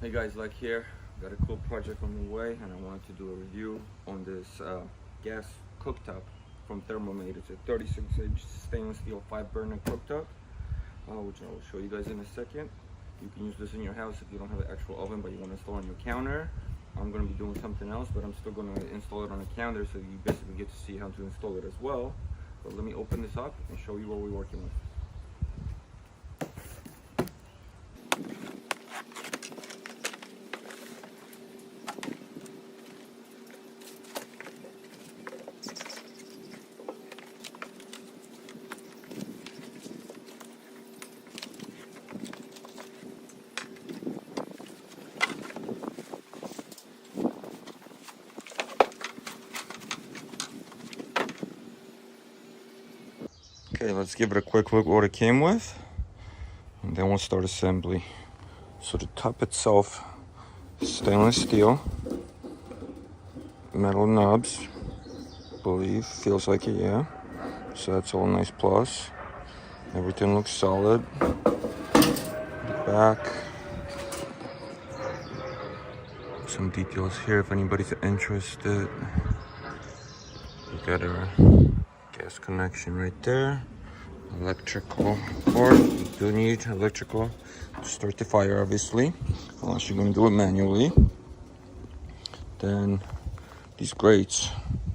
Hey guys, like here, got a cool project on the way and I wanted to do a review on this gas cooktop from Thermomate. It's a 36-inch stainless steel 5-burner cooktop, which I will show you guys in a second. You can use this in your house if you don't have an actual oven but you want to install on your counter. I'm going to be doing something else, but I'm still going to install it on a counter so you basically get to see how to install it as well. But let me open this up and show you what we're working with. Okay, let's give it a quick look what it came with, and then we'll start assembly. So the top itself is stainless steel, metal knobs, believe, feels like it, yeah. So that's all nice plus. Everything looks solid. The back. Some details here if anybody's interested. We got our gas connection right there. Electrical cord. You do need electrical to start the fire, obviously, unless you're going to do it manually. Then these grates,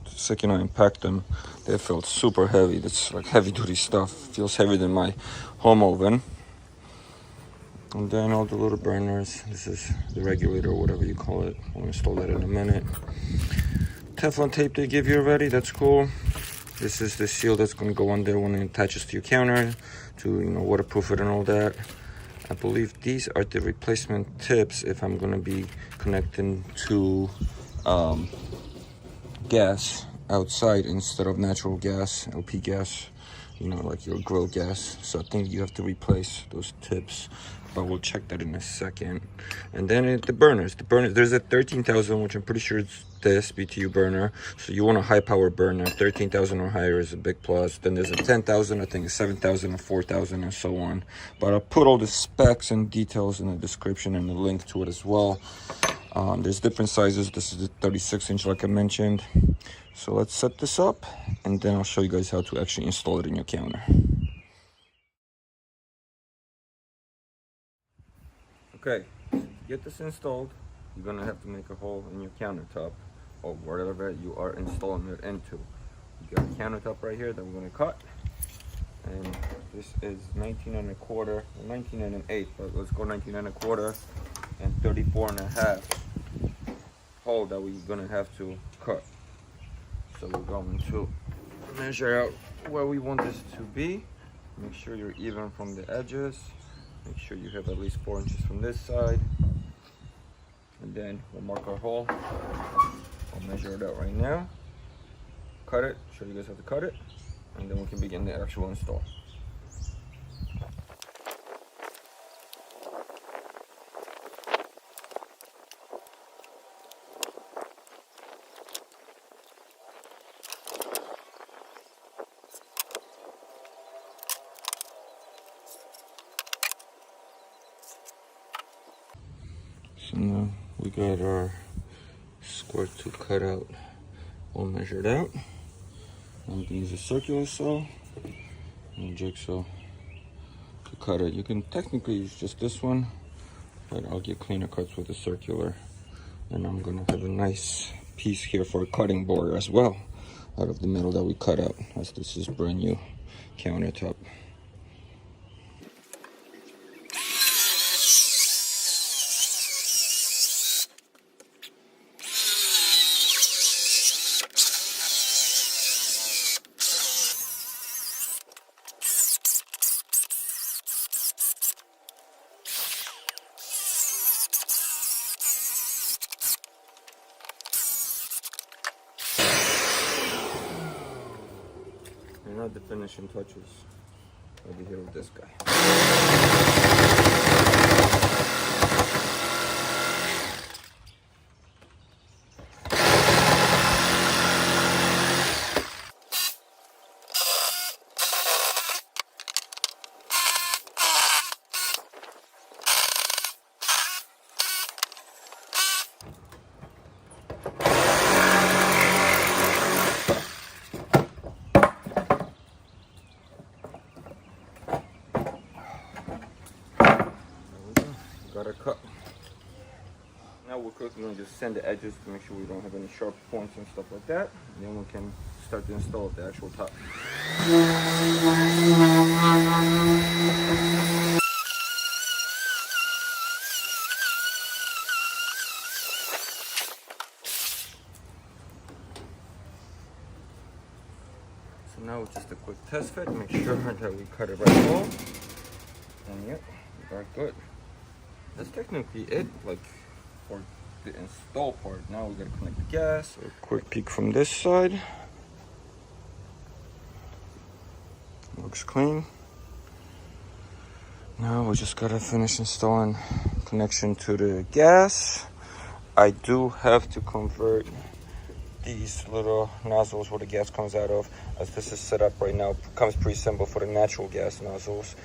the second I unpacked them, they felt super heavy. That's like heavy duty stuff. Feels heavier than my home oven. And then all the little burners. This is the regulator or whatever you call it. I'll install that in a minute. Teflon tape they give you already, that's cool. This is the seal that's going to go on there when it attaches to your counter to, waterproof it and all that. I believe these are the replacement tips if I'm going to be connecting to gas outside instead of natural gas, LP gas, like your grill gas. So I think you have to replace those tips, but we'll check that in a second. And then the burners, there's a 13,000, which I'm pretty sure it's this BTU burner. So you want a high power burner. 13,000 or higher is a big plus. Then there's a 10,000, I think 7,000 or 4,000 and so on. But I'll put all the specs and details in the description and the link to it as well. There's different sizes. This is the 36-inch like I mentioned. So let's set this up and then I'll show you guys how to actually install it in your counter. Okay, to get this installed, you're gonna have to make a hole in your countertop or whatever you are installing it into. You got a countertop right here that we're gonna cut, and this is 19 and a quarter, 19 and an eighth, but let's go 19 and a quarter and 34 and a half hole that we're gonna have to cut. So we're going to measure out where we want this to be. Make sure you're even from the edges. Make sure you have at least 4 inches from this side. And then we'll mark our hole. I'll measure it out right now. Cut it, show you guys how to cut it, and then we can begin the actual install. So now we got our square to cut out all measured out. I'm gonna use a circular saw and a jigsaw to cut it. You can technically use just this one, but I'll get cleaner cuts with a circular. And I'm gonna have a nice piece here for a cutting board as well out of the metal that we cut out, as this is brand new countertop. And now the finishing touches over here with this guy. got our cut. Now we're quickly going to just sand the edges to make sure we don't have any sharp points and stuff like that. And then we can start to install the actual top. So now it's just a quick test fit, make sure that we cut it right hole. And yep, we are good. That's technically it, like for the install part. Now we gotta connect the gas. So a quick peek from this side. Looks clean. Now we just gotta finish installing connection to the gas. I do have to convert these little nozzles where the gas comes out of, as this is set up right now, comes pre-assembled for the natural gas nozzles,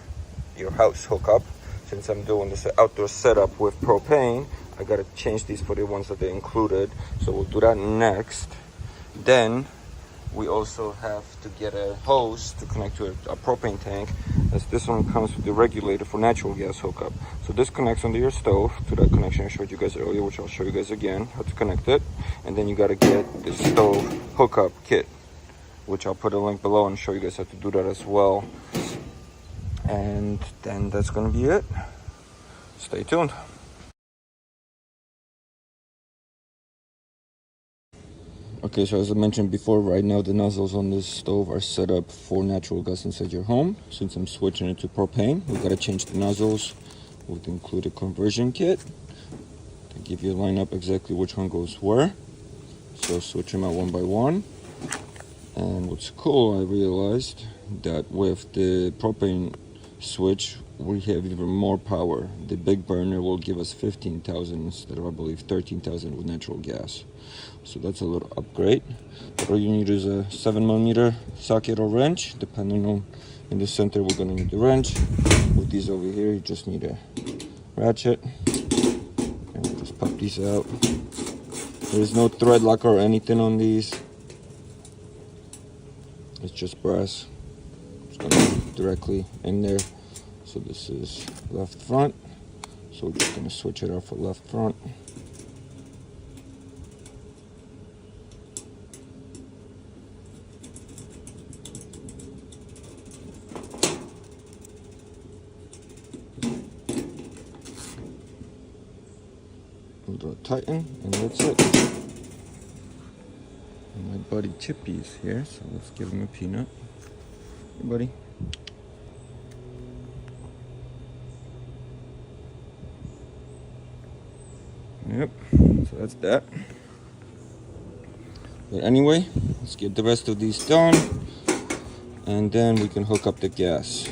your house hookup. Since I'm doing this outdoor setup with propane, I gotta change these for the ones that they included. So we'll do that next. Then we also have to get a hose to connect to a propane tank, as this one comes with the regulator for natural gas hookup. So this connects under your stove to that connection I showed you guys earlier, which I'll show you guys again how to connect it. And then you gotta get the stove hookup kit, which I'll put a link below and show you guys how to do that as well. And then that's gonna be it. Stay tuned. Okay, so as I mentioned before, right now the nozzles on this stove are set up for natural gas inside your home. Since I'm switching it to propane, we gotta change the nozzles with the included conversion kit to give you a lineup exactly which one goes where. So switch them out one by one. And what's cool, I realized that with the propane switch, we have even more power. The big burner will give us 15,000 instead of, I believe, 13,000 with natural gas. So that's a little upgrade. But all you need is a 7mm socket or wrench, depending on, in the center we're gonna need the wrench. With these over here, you just need a ratchet. And we'll just pop these out. There is no thread lock or anything on these. It's just brass. It's gonna be directly in there. So this is left front. So we're just gonna switch it out for left front. We'll tighten, and that's it. And my buddy Chippy is here, so let's give him a peanut. Hey, buddy. Yep, so that's that. But anyway, let's get the rest of these done, and then we can hook up the gas.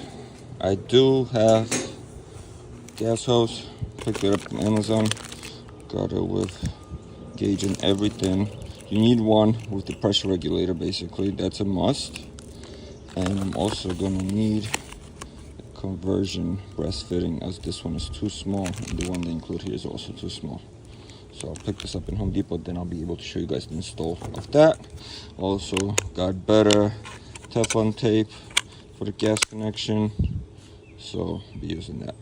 I do have gas hose, picked it up from Amazon, got it with gauge and everything. You need one with the pressure regulator, basically, that's a must. And I'm also gonna need a conversion breast fitting, as this one is too small, and the one they include here is also too small. So I'll pick this up in Home Depot, then I'll be able to show you guys the install of that. Also got better Teflon tape for the gas connection, so I'll be using that.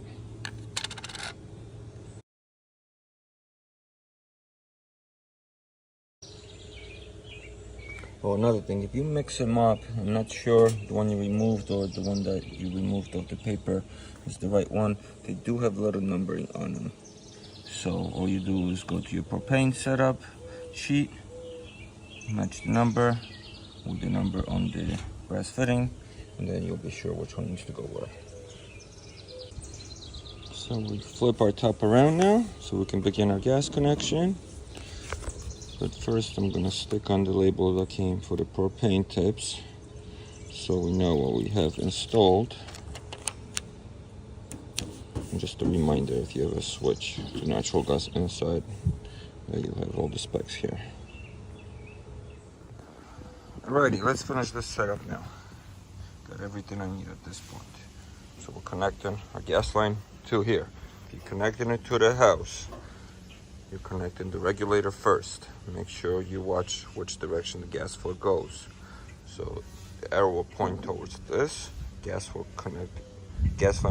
Oh, another thing, if you mix them up, I'm not sure the one you removed or the one that you removed of the paper is the right one. They do have little numbering on them. So all you do is go to your propane setup sheet, match the number with the number on the brass fitting, and then you'll be sure which one needs to go where. So we flip our top around now so we can begin our gas connection. But first I'm gonna stick on the label that came for the propane tips so we know what we have installed. And just a reminder, if you have a switch to natural gas inside, you'll have all the specs here. Alrighty, let's finish this setup now. Got everything I need at this point. So we're connecting our gas line to here. If you're connecting it to the house, you're connecting the regulator first. Make sure you watch which direction the gas flow goes. So the arrow will point towards this. Gas line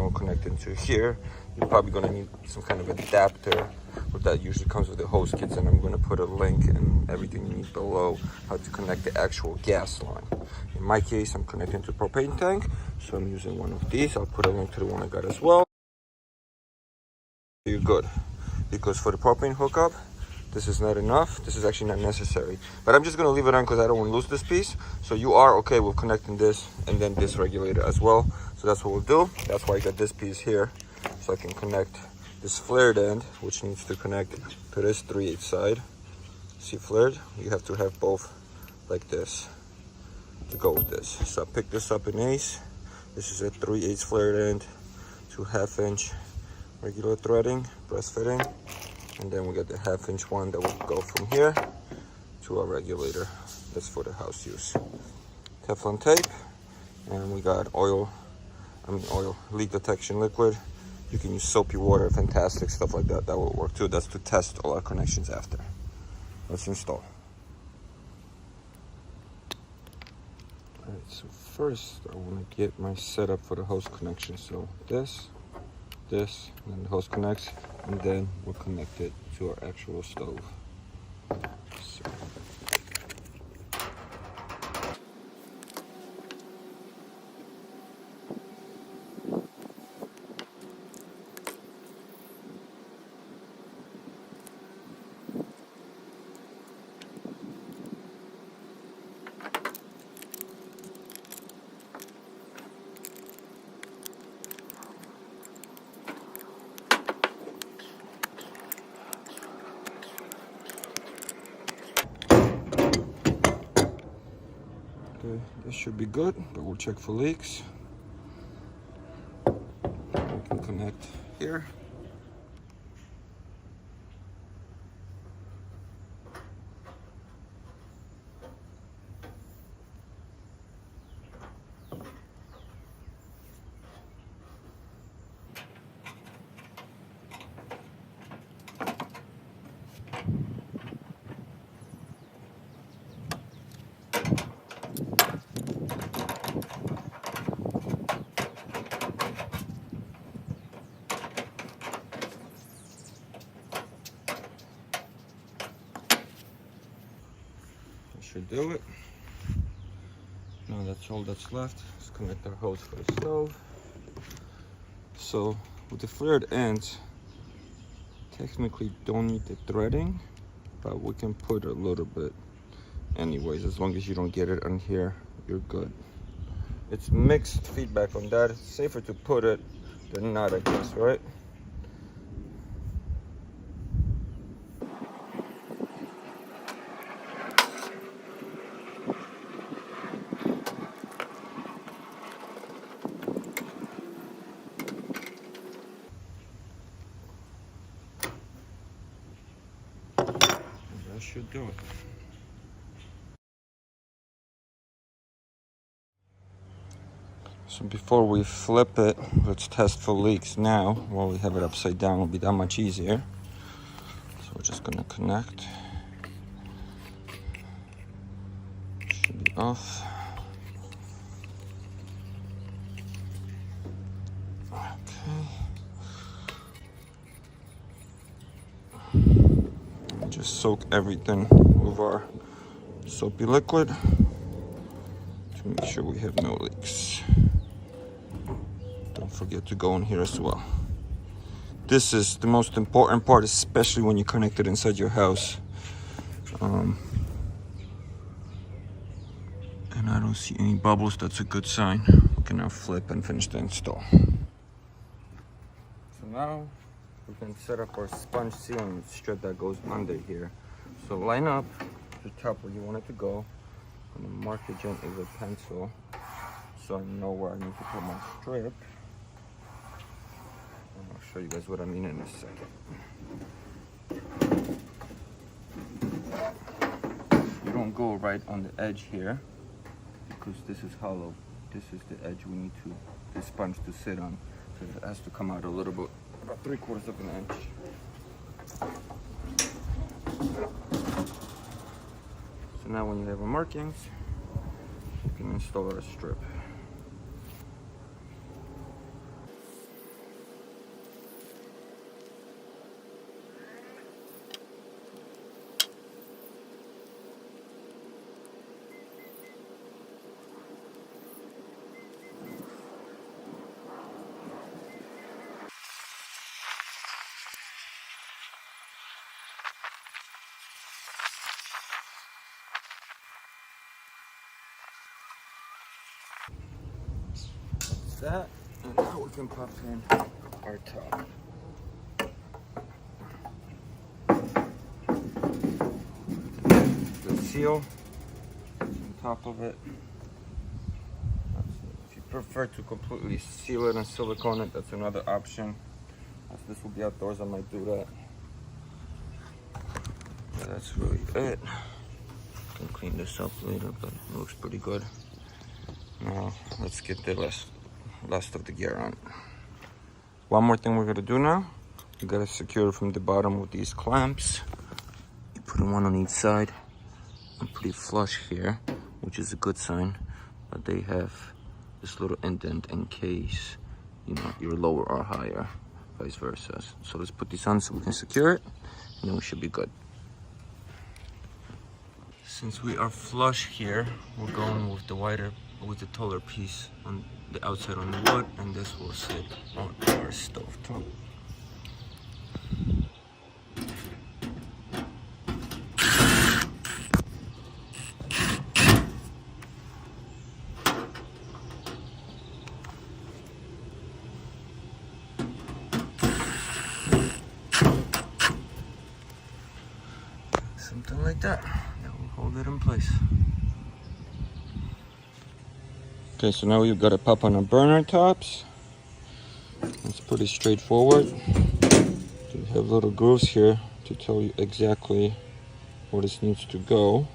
will connect into here. you're probably gonna need some kind of adapter, but that usually comes with the hose kits, and I'm gonna put a link and everything you need below how to connect the actual gas line. In my case, I'm connecting to a propane tank, so I'm using one of these. I'll put a link to the one I got as well. You're good, because for the propane hookup, this is not enough. This is actually not necessary, but I'm just gonna leave it on because I don't want to lose this piece. So you are okay with connecting this and then this regulator as well. So that's what we'll do. That's why I got this piece here, so I can connect this flared end, which needs to connect to this 3/8 side. See, flared, you have to have both like this to go with this. So I picked this up in Ace. This is a 3/8 flared end, 2.5 inch regular threading, breast fitting, and then we got the 1/2 inch one that will go from here to our regulator. That's for the house use. Teflon tape, and we got oil leak detection liquid. You can use soapy water, fantastic stuff like that. That will work too. That's to test all our connections after. Let's install. All right, so first I want to get my setup for the hose connection. So this, and then the hose connects, and then we'll connect it to our actual stove. So. Okay, this should be good, but we'll check for leaks. We can connect here. Should do it. Now that's all that's left. Let's connect our hose for the stove. So with the flared ends, technically don't need the threading, but we can put a little bit anyways. As long as you don't get it on here, you're good. It's mixed feedback on that. It's safer to put it than not, I guess, right? That should do it. So before we flip it, let's test for leaks now. While we have it upside down, it'll be that much easier. So we're just gonna connect. Should be off. Okay. Just soak everything with our soapy liquid to make sure we have no leaks. Don't forget to go in here as well. This is the most important part, especially when you connect it inside your house. And I don't see any bubbles. That's a good sign. We can now flip and finish the install. So now we can set up our sponge sealing strip that goes under here. So line up the top where you want it to go. I'm gonna mark it gently with a pencil so I know where I need to put my strip. And I'll show you guys what I mean in a second. You don't go right on the edge here because this is hollow. This is the edge we need the sponge to sit on. So it has to come out a little bit, about 3/4 of an inch. So now when you have our markings, you can install our strip. that. And now we can pop in our top. The seal on top of it. If you prefer to completely seal it and silicone it, that's another option. As this will be outdoors, I might do that. Yeah, that's really it. Can clean this up later, but it looks pretty good. Now let's get the rest of the gear on. One more thing we're gonna do now. We gotta secure it from the bottom with these clamps. You put them one on each side. I'm pretty flush here, which is a good sign. But they have this little indent in case, you know, you're lower or higher, vice versa. So let's put these on so we can secure it, and then we should be good. Since we are flush here, we're going with the taller piece on the outside on the wood, and this will sit on our stove top. Something like that. That will hold it in place. Okay, so now we've got a pop on our burner tops. It's pretty straightforward. You have little grooves here to tell you exactly where this needs to go.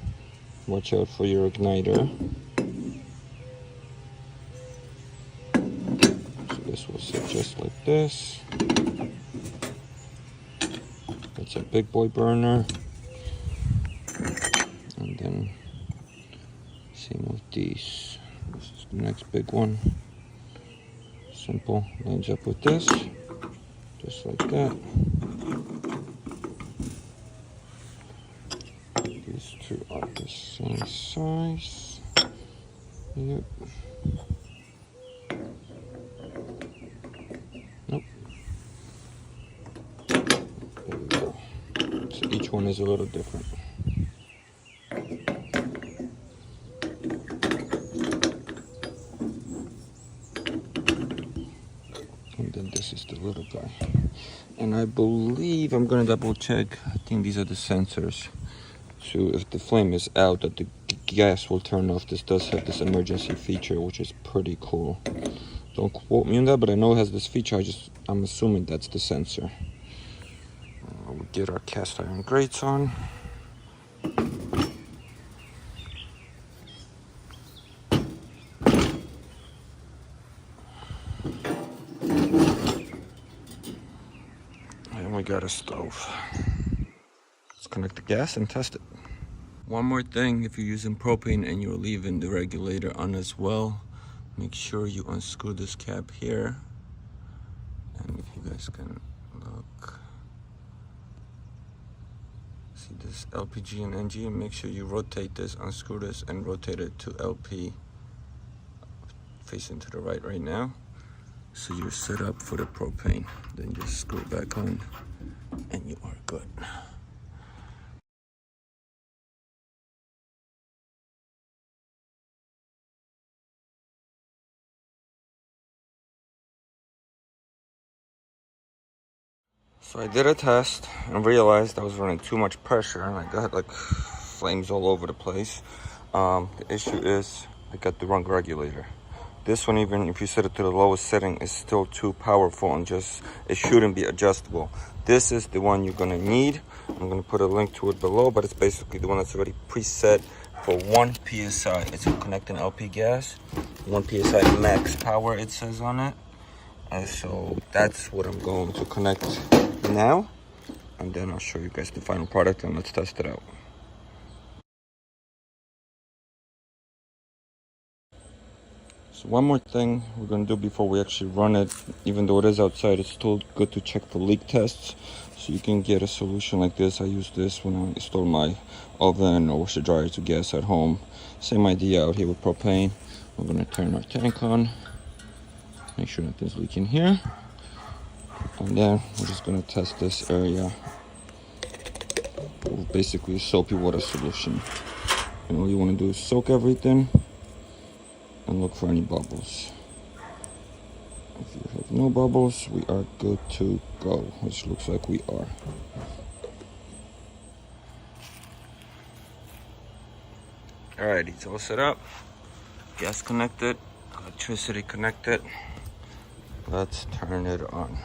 Watch out for your igniter. So this will sit just like this. That's a big boy burner. And then same with these. This is the next big one. Simple, lines up with this, just like that. These two are the same size. Yep. Nope. There we go. So each one is a little different. And then this is the little guy. And I believe, I'm gonna double check, I think these are the sensors. So if the flame is out, that the gas will turn off. This does have this emergency feature, which is pretty cool. Don't quote me on that, but I know it has this feature. I'm assuming that's the sensor. We'll get our cast iron grates on. And we got a stove. Let's connect the gas and test it. One more thing, if you're using propane and you're leaving the regulator on as well, make sure you unscrew this cap here. And if you guys can look, see this LPG and NG, make sure you rotate this, unscrew this, and rotate it to LP, facing to the right now. So you're set up for the propane. Then just screw it back on, and you are good. So I did a test and realized I was running too much pressure, and I got like flames all over the place. The issue is I got the wrong regulator. This one, even if you set it to the lowest setting, is still too powerful and it shouldn't be adjustable. This is the one you're gonna need. I'm gonna put a link to it below, but it's basically the one that's already preset for 1 PSI. It's a connecting LP gas, 1 PSI max power it says on it. And so that's what I'm going to connect now, and then I'll show you guys the final product and let's test it out. So one more thing we're going to do before we actually run it, even though it is outside, it's still good to check for leak tests. So you can get a solution like this. I use this when I install my oven or washer dryer to gas at home. Same idea out here with propane. We're going to turn our tank on, make sure nothing's leaking here, and then we're just going to test this area with basically a soapy water solution. And all you want to do is soak everything and look for any bubbles. If you have no bubbles, we are good to go, which looks like we are. Alright, it's all set up. Gas connected, electricity connected. Let's turn it on.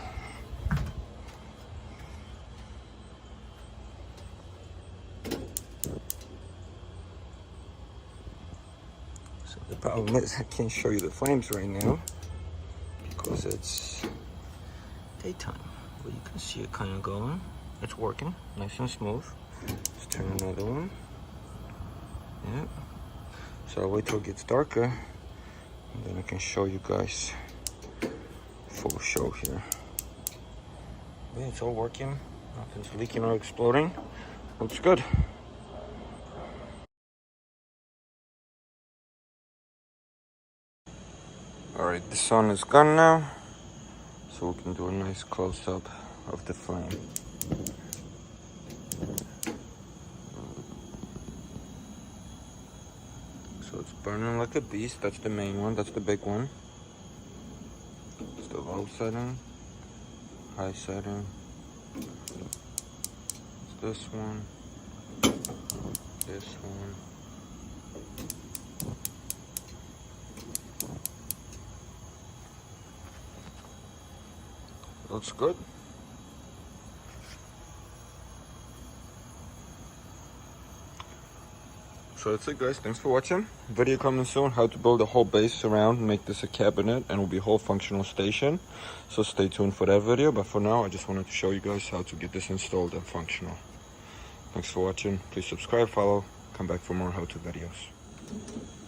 So the problem is I can't show you the flames right now because it's daytime. But you can see it kind of going. It's working nice and smooth. Let's turn another one. Yeah. So I'll wait till it gets darker and then I can show you guys full show here. Yeah, it's all working. Nothing's leaking or exploding. Looks good. Alright, the sun is gone now, so we can do a nice close-up of the flame. So it's burning like a beast. That's the main one, that's the big one. It's the low setting, high setting. It's this one, this one. Looks good. So that's it, guys. Thanks for watching. Video coming soon, how to build a whole base around, make this a cabinet, and will be a whole functional station. So stay tuned for that video. But for now, I just wanted to show you guys how to get this installed and functional. Thanks for watching. Please subscribe, follow, come back for more how-to videos.